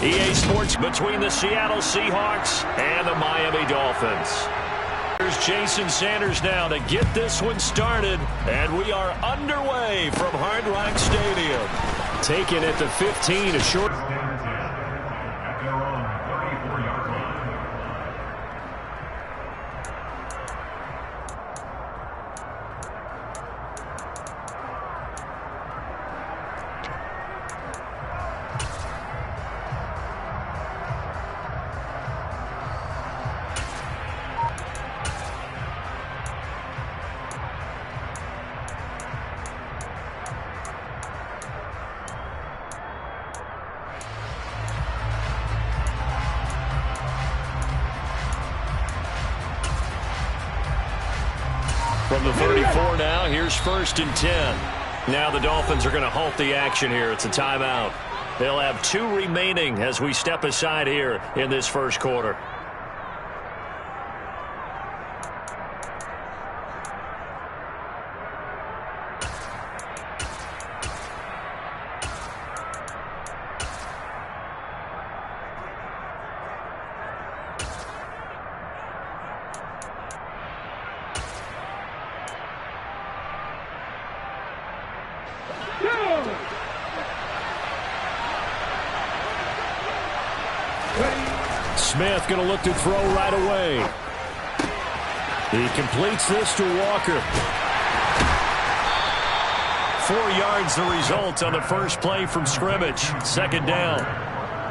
EA Sports between the Seattle Seahawks and the Miami Dolphins. Here's Jason Sanders now to get this one started, and we are underway from Hard Rock Stadium. Taken at the 15, a short. From the 34 now, here's 1st and 10. Now the Dolphins are going to halt the action here. It's a timeout. They'll have 2 remaining as we step aside here in this first quarter. Smith going to look to throw right away. He completes this to Walker. 4 yards the result on the first play from scrimmage. 2nd down.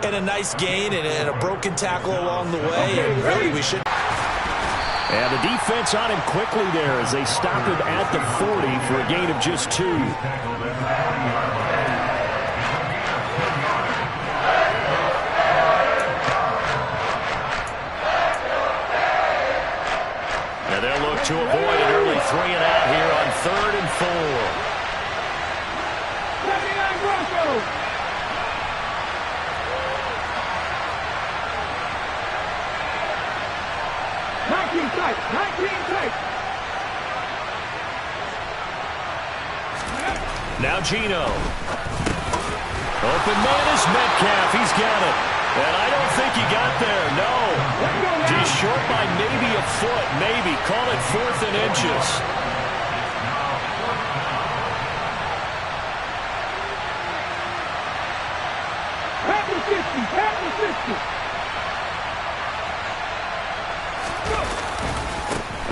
And a nice gain and a broken tackle along the way. And really we should. And the defense on him quickly there as they stop him at the 40 for a gain of just 2. To avoid an early 3-and-out here on 3rd and 4. Now Geno. Open man is Metcalf. He's got it. And I don't think he got there. No. He's short by maybe a foot. Maybe. Call it 4th and inches.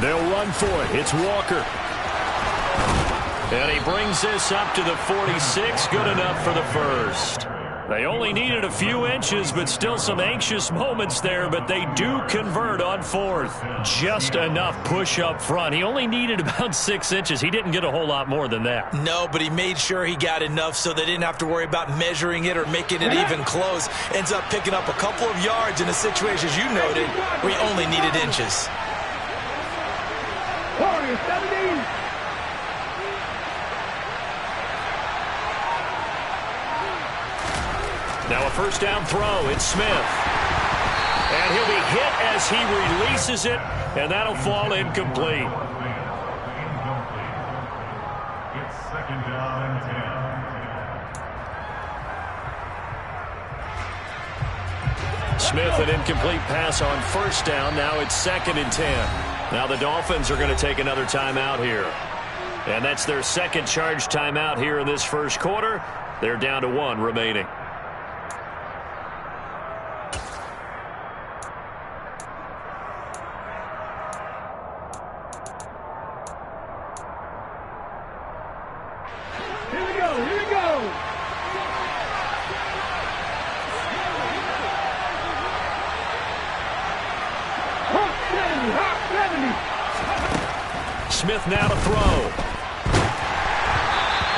They'll run for it. It's Walker. And he brings this up to the 46. Good enough for the first. They only needed a few inches, but still some anxious moments there, but they do convert on 4th. Just enough push up front. He only needed about 6 inches. He didn't get a whole lot more than that. No, but he made sure he got enough so they didn't have to worry about measuring it or making it even close. Ends up picking up a couple of yards in a situation, as you noted, where he only needed inches. Now a 1st down throw. It's Smith. And he'll be hit as he releases it, and that'll fall incomplete. It's 2nd down and 10. Smith, an incomplete pass on 1st down. Now it's 2nd and 10. Now the Dolphins are going to take another timeout here. And that's their 2nd charge timeout here in this first quarter. They're down to 1 remaining. Smith now to throw.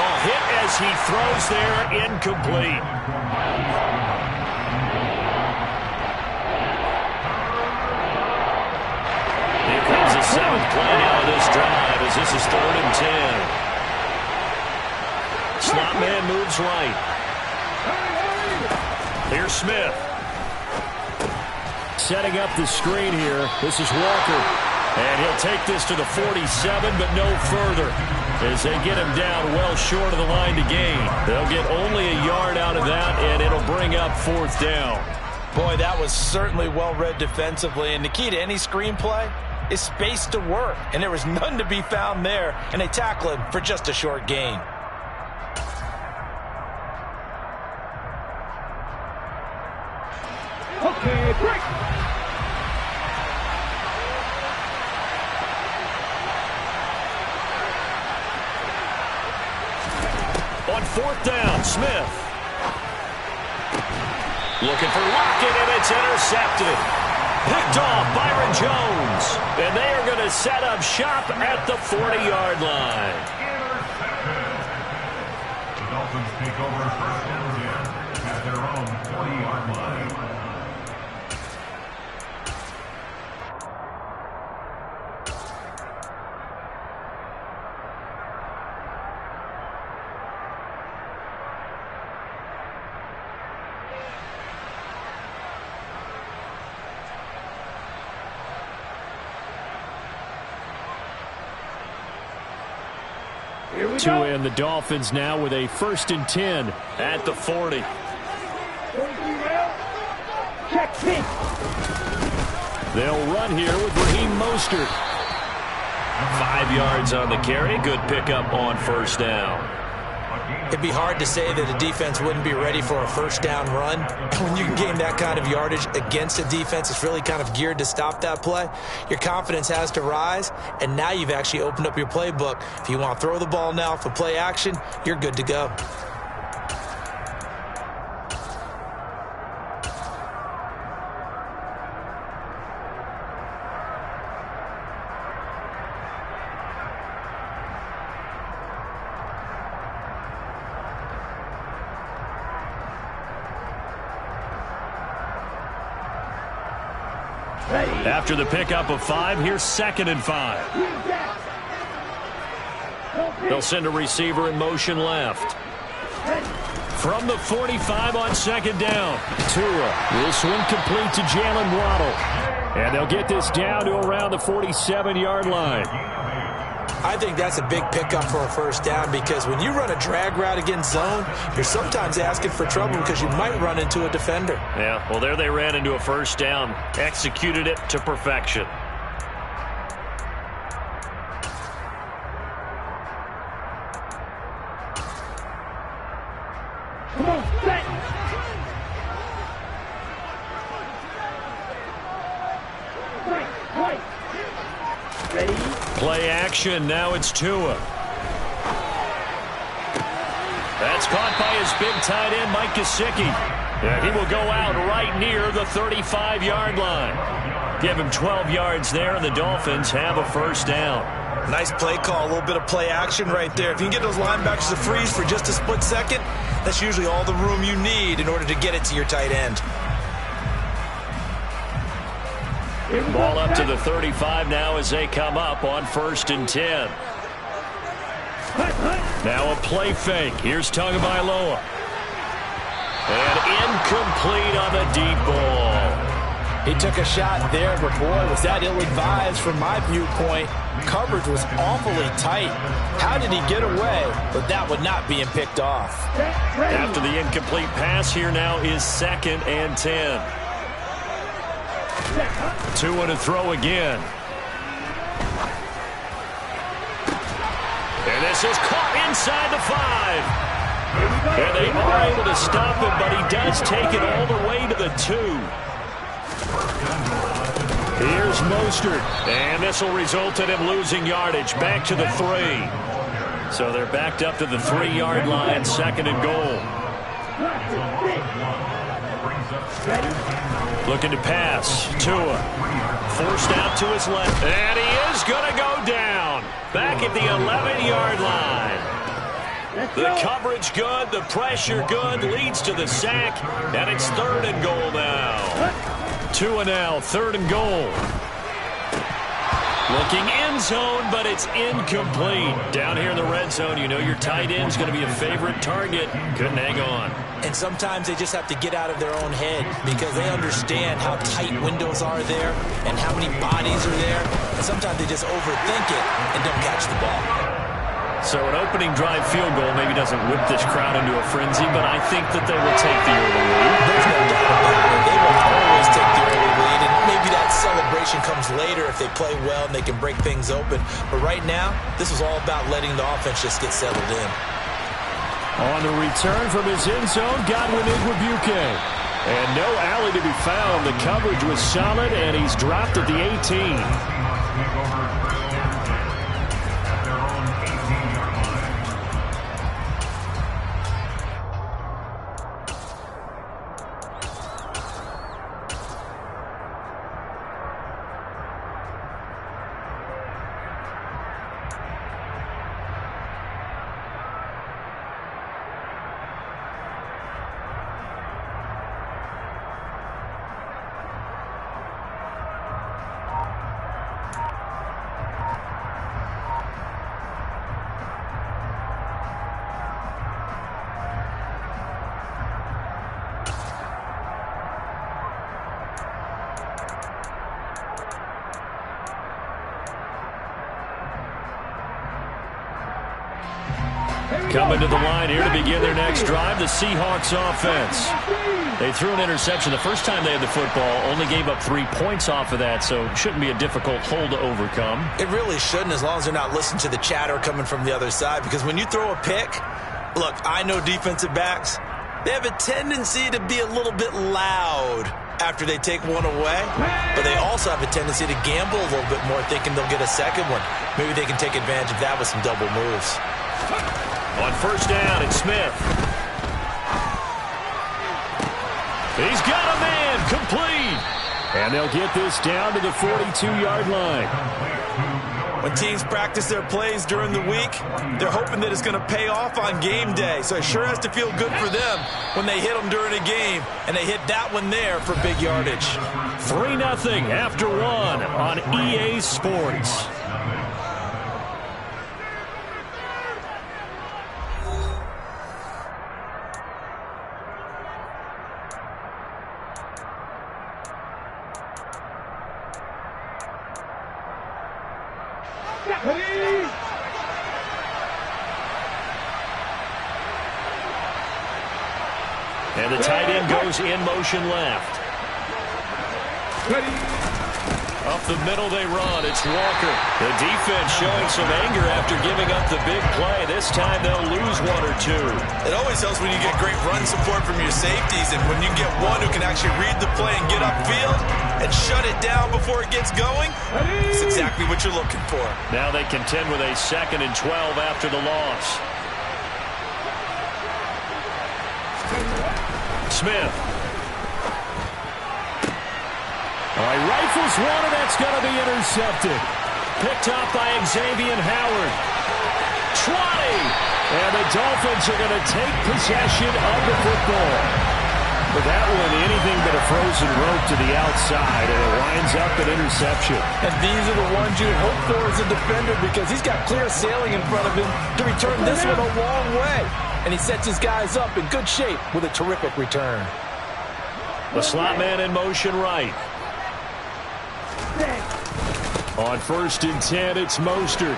A hit as he throws there, incomplete. Here comes the 7th play now of this drive as this is 3rd and 10. Slot man moves right. Here's Smith. Setting up the screen here. This is Walker. And he'll take this to the 47, but no further. as they get him down well short of the line to gain. They'll get only a yard out of that, and it'll bring up 4th down. Boy, that was certainly well-read defensively, and the key to any screenplay is space to work, and there was none to be found there, and they tackle him for just a short gain. Okay, break. On 4th down, Smith. Looking for Lockett, and it's intercepted. Picked off Byron Jones. And they are going to set up shop at the 40-yard line. The Dolphins take over 1st and 10 at their own 40-yard line. Tua and the Dolphins now with a 1st and 10 at the 40. Check pin. They'll run here with Raheem Mostert. 5 yards on the carry. Good pickup on 1st down. It'd be hard to say that a defense wouldn't be ready for a 1st down run. When you can gain that kind of yardage against a defense that's really kind of geared to stop that play, your confidence has to rise, and now you've actually opened up your playbook. If you want to throw the ball now for play action, you're good to go. After the pickup of 5, here's 2nd and 5. They'll send a receiver in motion left. From the 45 on 2nd down, Tua will swing complete to Jalen Waddle. And they'll get this down to around the 47-yard line. I think that's a big pickup for a 1st down, because when you run a drag route against zone, you're sometimes asking for trouble because you might run into a defender. Yeah, well, there they ran into a 1st down. Executed it to perfection. Come on, set. Right. Ready? Play action. Now it's Tua. That's caught by his big tight end, Mike Gesicki. Yeah, he will go out right near the 35-yard line. Give him 12 yards there, and the Dolphins have a 1st down. Nice play call, a little bit of play action right there. If you can get those linebackers to freeze for just a split second, that's usually all the room you need in order to get it to your tight end. Ball up to the 35 now as they come up on 1st and 10. Now a play fake. Here's Tagovailoa. And incomplete on the deep ball. He took a shot there, but boy, was that ill-advised from my viewpoint. Coverage was awfully tight. How did he get away? But that would not be picked off. After the incomplete pass, here now is 2nd and 10. Tua to throw again. And this is caught inside the 5. And they are able to stop him, but he does take it all the way to the 2. Here's Mostert. And this will result in him losing yardage back to the 3. So they're backed up to the 3-yard line, 2nd and goal. Looking to pass. Tua. Forced out to his left. And he is going to go down. Back at the 11-yard line. The coverage good. The pressure good. Leads to the sack. And it's 3rd and goal now. Tua now. 3rd and goal. Looking end zone, but it's incomplete. Down here in the red zone, you know your tight end's going to be a favorite target. Couldn't hang on. And sometimes they just have to get out of their own head because they understand how tight windows are there and how many bodies are there. And sometimes they just overthink it and don't catch the ball. So an opening drive field goal maybe doesn't whip this crowd into a frenzy, but I think that they will take the early lead. There's no doubt about it. They will always take the early lead, and maybe that celebration comes later if they play well and they can break things open. But right now, this was all about letting the offense just get settled in. On the return from his end zone, Godwin Igwebuike. And no alley to be found. The coverage was solid, and he's dropped at the 18. Coming to the line here to begin their next drive, the Seahawks offense. They threw an interception the first time they had the football, only gave up 3 points off of that, so it shouldn't be a difficult hole to overcome. It really shouldn't, as long as they're not listening to the chatter coming from the other side, because when you throw a pick, look, I know defensive backs, they have a tendency to be a little bit loud after they take one away, but they also have a tendency to gamble a little bit more, thinking they'll get a second one. Maybe they can take advantage of that with some double moves. On first down, it's Smith. He's got a man, complete. And they'll get this down to the 42-yard line. When teams practice their plays during the week, they're hoping that it's going to pay off on game day. So it sure has to feel good for them when they hit them during a game, and they hit that one there for big yardage. 3-0 after one on EA Sports. And the tight end goes in motion left. Up the middle they run. It's Walker. The defense showing some anger after giving up the big play. This time they'll lose 1 or 2. It always helps when you get great run support from your safeties, and when you get one who can actually read the play and get upfield and shut it down before it gets going, it's exactly what you're looking for. Now they contend with a 2nd and 12 after the loss. Smith. All right, rifles one, and that's going to be intercepted. Picked up by Xavier Howard. 20. And the Dolphins are going to take possession of the football. But that one, anything but a frozen rope to the outside, and it winds up an interception. And these are the ones you hope for as a defender, because he's got clear sailing in front of him to return this one a long way. And he sets his guys up in good shape with a terrific return. The slot man in motion right. On 1st and 10, it's Mostert.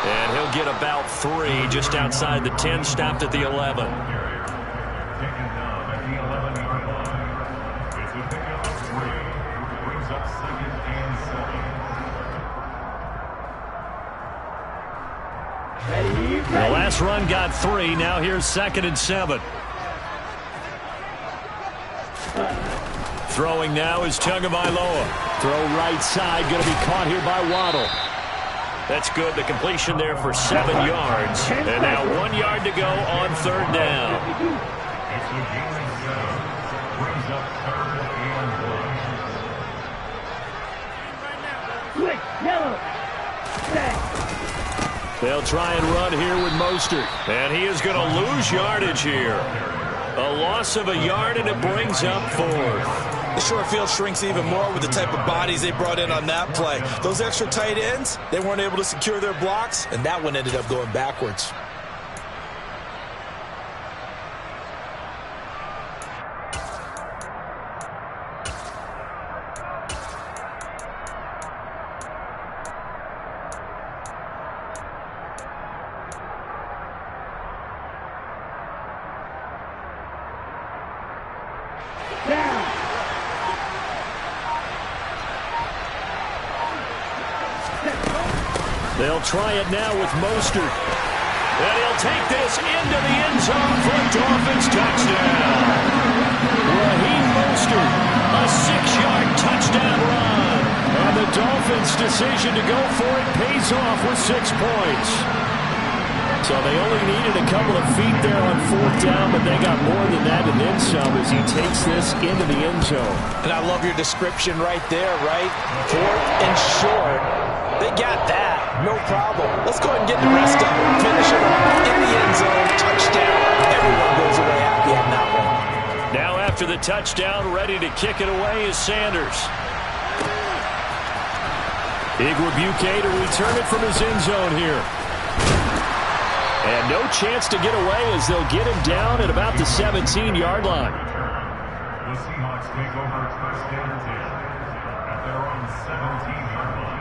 And he'll get about 3 just outside the 10, stopped at the 11. Taken down at the 11-yard line. It's a pickup of 3. Brings up 2nd and 7. The last run got 3. Now here's 2nd and 7. Throwing now is Tagovailoa. Throw right side, going to be caught here by Waddle. That's good. The completion there for 7 yards. And now 1 yard to go on 3rd down. It's a gain of 7. Brings up 3rd and 1. They'll try and run here with Mostert. And he is going to lose yardage here. A loss of a yard, and it brings up 4th. The short field shrinks even more with the type of bodies they brought in on that play. Those extra tight ends, they weren't able to secure their blocks, and that one ended up going backwards. They'll try it now with Mostert. And he'll take this into the end zone for a Dolphins touchdown. Raheem Mostert, a 6-yard touchdown run. And the Dolphins' decision to go for it pays off with 6 points. So they only needed a couple of feet there on 4th down, but they got more than that and then some as he takes this into the end zone. And I love your description right there, right? 4th and short. They got that. No problem. Let's go ahead and get the rest of it. Finish it off in the end zone. Touchdown. Everyone goes away happy on that one. Now after the touchdown, ready to kick it away is Sanders. Igwebuike to return it from his end zone here. And no chance to get away as they'll get him down at about the 17-yard line. The Seahawks take over first and 10 at their own 17-yard line.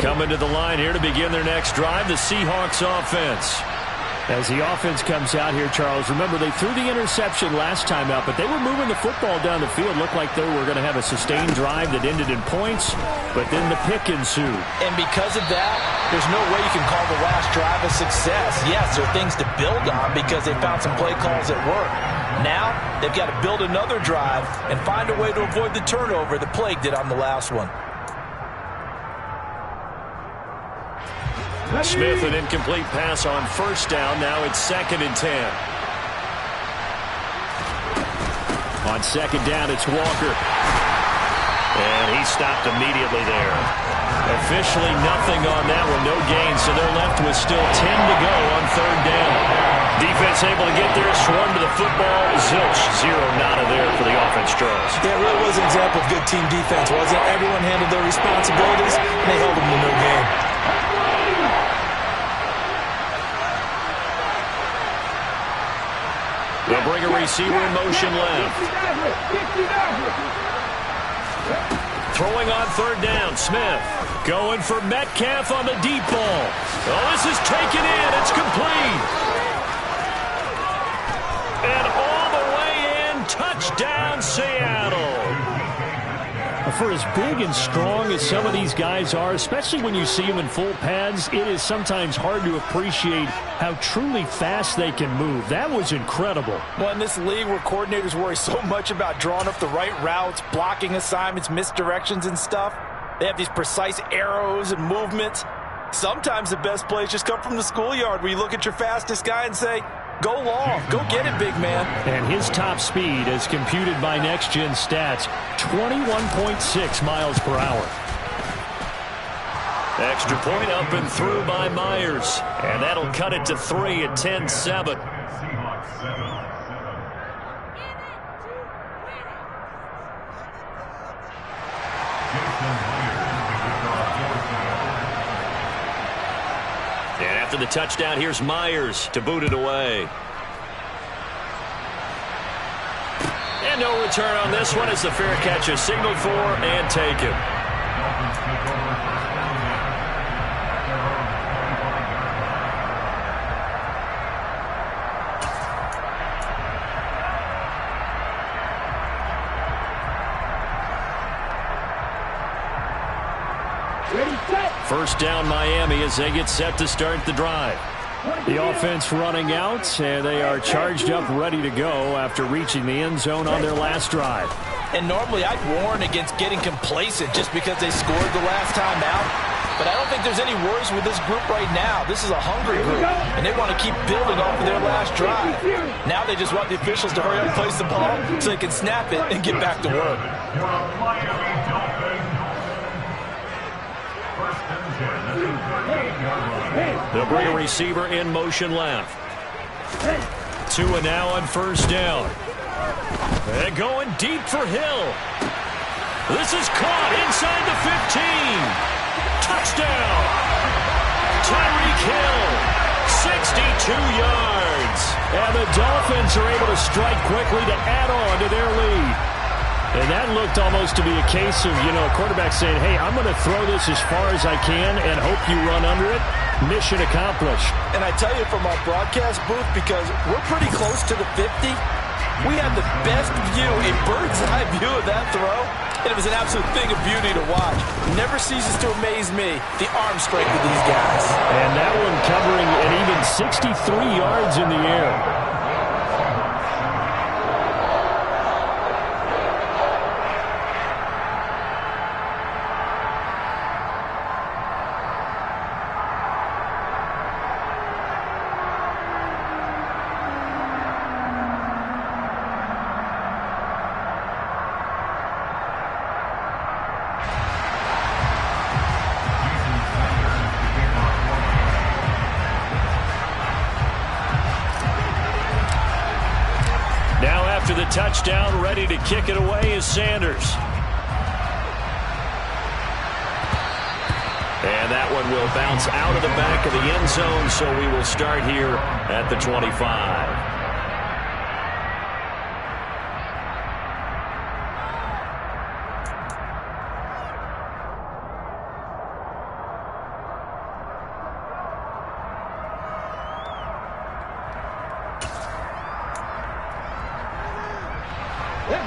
Coming to the line here to begin their next drive, the Seahawks offense. As the offense comes out here, Charles, remember they threw the interception last time out, but they were moving the football down the field. Looked like they were going to have a sustained drive that ended in points, but then the pick ensued. And because of that, there's no way you can call the last drive a success. Yes, there are things to build on because they found some play calls that work. Now, they've got to build another drive and find a way to avoid the turnover that plagued it on the last one. Smith, an incomplete pass on 1st down. Now it's 2nd and 10. On 2nd down, it's Walker. And he stopped immediately there. Officially nothing on that one, no gain, so they're left with still 10 to go on 3rd down. Defense able to get there, swarm to the football. Zilch, 0 nada there for the offense, Charles. Yeah, it really was an example of good team defense, wasn't it? Everyone handled their responsibilities, and they held them to no gain. They'll bring a receiver in motion left. Throwing on 3rd down, Smith. Going for Metcalf on the deep ball. Oh, this is taken in. It's complete. And all the way in, touchdown, Seattle. For as big and strong as some of these guys are, especially when you see them in full pads, it is sometimes hard to appreciate how truly fast they can move. That was incredible. Well, in this league where coordinators worry so much about drawing up the right routes, blocking assignments, misdirections and stuff, they have these precise arrows and movements. Sometimes the best plays just come from the schoolyard where you look at your fastest guy and say, go long, go get it, big man. And his top speed, as computed by Next Gen Stats, 21.6 miles per hour. Extra point up and through by Myers. And that'll cut it to 3 at 10-7. Seahawks 7. And after the touchdown, here's Myers to boot it away. And no return on this one as the fair catch is signaled for and taken. First down, Miami, as they get set to start the drive. The offense running out, and they are charged up, ready to go after reaching the end zone on their last drive. And normally I'd warn against getting complacent just because they scored the last time out. but I don't think there's any worries with this group right now. This is a hungry group, and they want to keep building off of their last drive. Now they just want the officials to hurry up and place the ball so they can snap it and get back to work. They'll bring a receiver in motion left. Tua now on first down. And going deep for Hill. This is caught inside the 15. Touchdown. Tyreek Hill, 62 yards. And the Dolphins are able to strike quickly to add on to their lead. And that looked almost to be a case of, a quarterback saying, hey, I'm going to throw this as far as I can and hope you run under it. Mission accomplished. And I tell you from our broadcast booth, because we're pretty close to the 50, we had the best view, a bird's eye view of that throw. And it was an absolute thing of beauty to watch. Never ceases to amaze me, the arm strength of these guys. And that one covering an even 63 yards in the air. After the touchdown, ready to kick it away is Sanders. And that one will bounce out of the back of the end zone, so we will start here at the 25.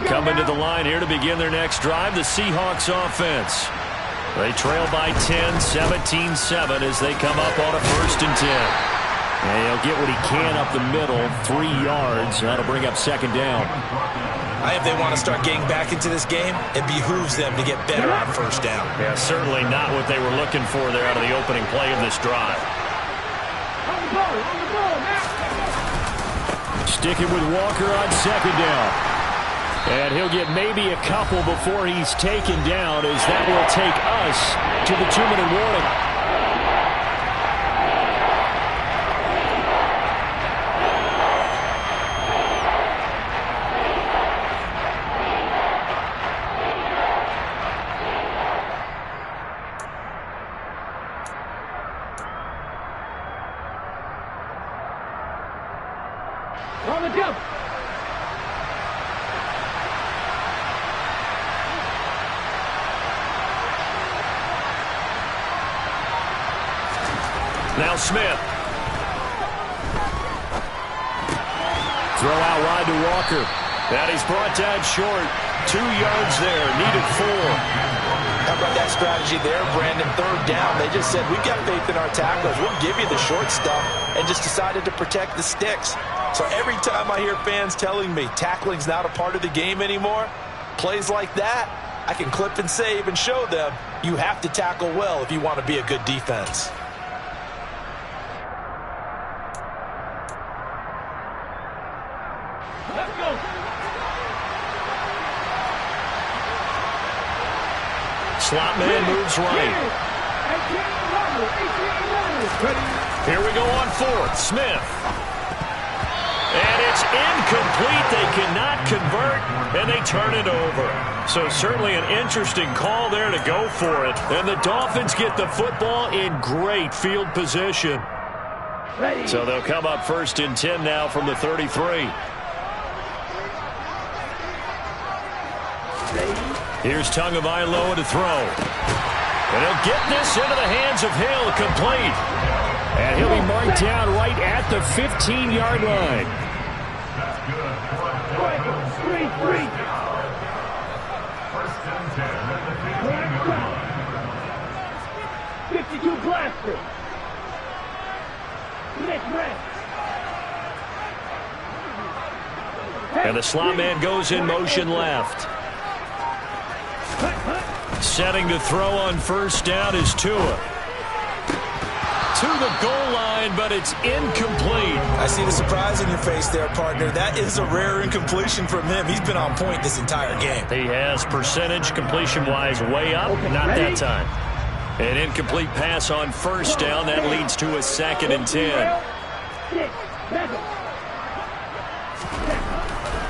Coming to the line here to begin their next drive, the Seahawks offense. They trail by 10, 17-7 as they come up on a 1st and 10. And he'll get what he can up the middle, 3 yards. That'll bring up 2nd down. If they want to start getting back into this game, it behooves them to get better on 1st down. Yeah, certainly not what they were looking for there out of the opening play of this drive. On the ball now. Sticking with Walker on 2nd down. And he'll get maybe a couple before he's taken down, as that will take us to the 2-minute warning. On the jump. Now Smith. Throw out wide to Walker. And he's brought down short. 2 yards there. Needed 4. How about that strategy there, Brandon? 3rd down. They just said, we've got faith in our tacklers. We'll give you the short stuff, and just decided to protect the sticks. So every time I hear fans telling me tackling's not a part of the game anymore, plays like that, I can clip and save and show them you have to tackle well if you want to be a good defense. Let's go. Slot man moves right. Here we go on 4th. Smith. And it's incomplete. They cannot convert, and they turn it over. So certainly an interesting call there to go for it. And the Dolphins get the football in great field position. So they'll come up 1st and 10 now from the 33. Here's Tagovailoa to throw. And he'll get this into the hands of Hill, complete. And he'll be marked down right at the 15-yard line. That's good. 1st and 10 at the 15-yard line. 52 blaster. And the slot man goes in motion left. Setting to throw on 1st down is Tua. to the goal line, but it's incomplete. I see the surprise in your face there, partner. That is a rare incompletion from him. He's been on point this entire game. He has percentage completion-wise way up, not that time. An incomplete pass on first down. That leads to a 2nd and 10.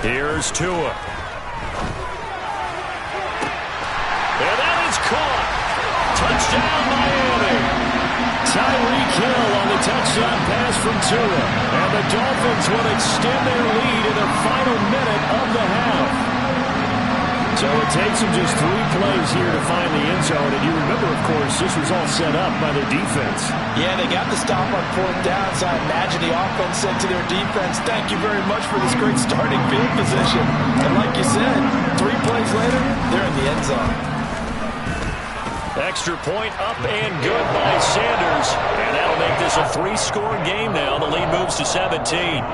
Here's Tua. And that is caught. Touchdown, Miami. Tyreek Hill on the touchdown pass from Tua. And the Dolphins will extend their lead in the final minute of the half. So it takes them just 3 plays here to find the end zone. And you remember, of course, this was all set up by their defense. Yeah, they got the stop on 4th down, so I imagine the offense said to their defense, thank you very much for this great starting field position. And like you said, 3 plays later, they're in the end zone. Extra point up and good by Sanders. And that'll make this a 3-score game now. The lead moves to 17.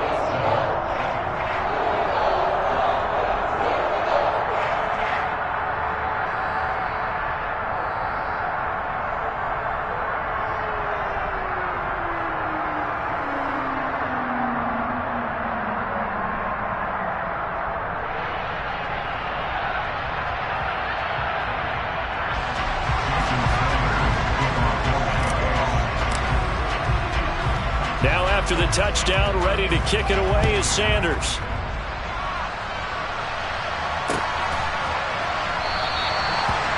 After the touchdown, ready to kick it away is Sanders.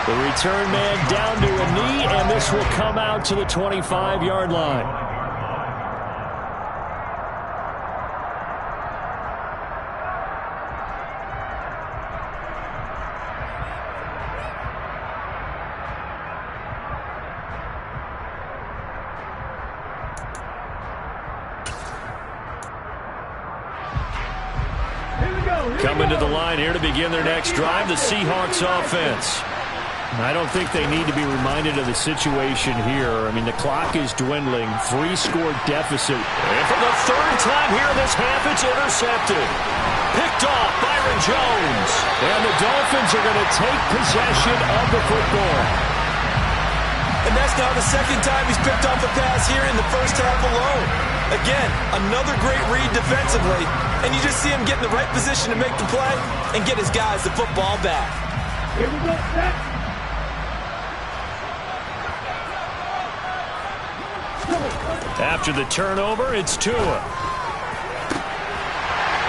The return man down to a knee, and this will come out to the 25-yard line. Coming to the line here to begin their next drive, the Seahawks offense. I don't think they need to be reminded of the situation here. I mean, the clock is dwindling. 3-score deficit. And for the 3rd time here in this half, it's intercepted. Picked off Byron Jones. And the Dolphins are going to take possession of the football. And that's now the 2nd time he's picked off a pass here in the first half alone. Again, another great read defensively. And you just see him get in the right position to make the play and get his guys the football back. Here we go, set. After the turnover, it's Tua.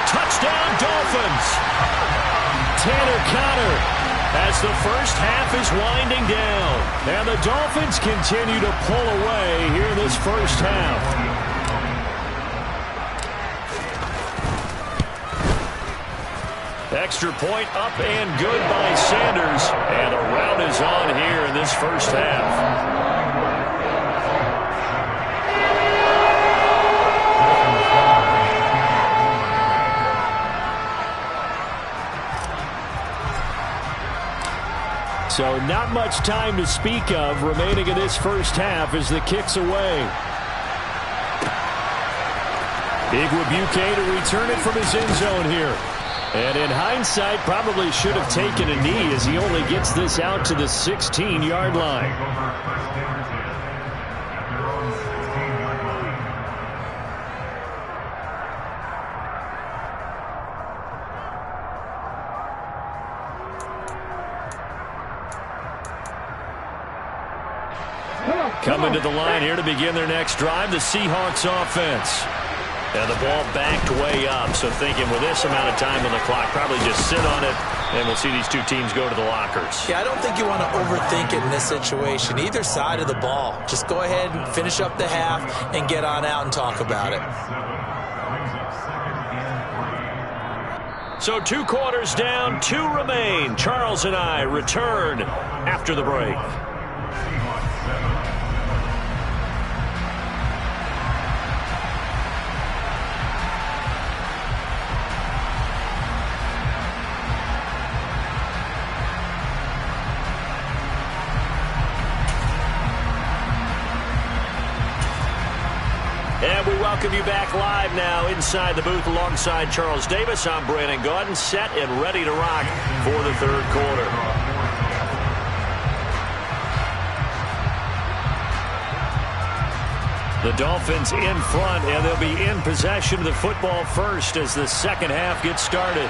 Touchdown, Dolphins. Tanner Conner as the first half is winding down. And the Dolphins continue to pull away here in this first half. Extra point up and good by Sanders. And the rout is on here in this first half. So not much time to speak of remaining in this first half as the kick's away. Igwebuike to return it from his end zone here. And in hindsight, probably should have taken a knee as he only gets this out to the 16-yard line. Coming to the line here to begin their next drive, the Seahawks offense. And the ball backed way up, so thinking with this amount of time on the clock, probably just sit on it, and we'll see these two teams go to the lockers. Yeah, I don't think you want to overthink it in this situation. Either side of the ball. Just go ahead and finish up the half and get on out and talk about it. So 2 quarters down, 2 remain. Charles and I return after the break. And we welcome you back live now inside the booth alongside Charles Davis. I'm Brandon Gaudin, set and ready to rock for the 3rd quarter. The Dolphins in front, and they'll be in possession of the football first as the second half gets started.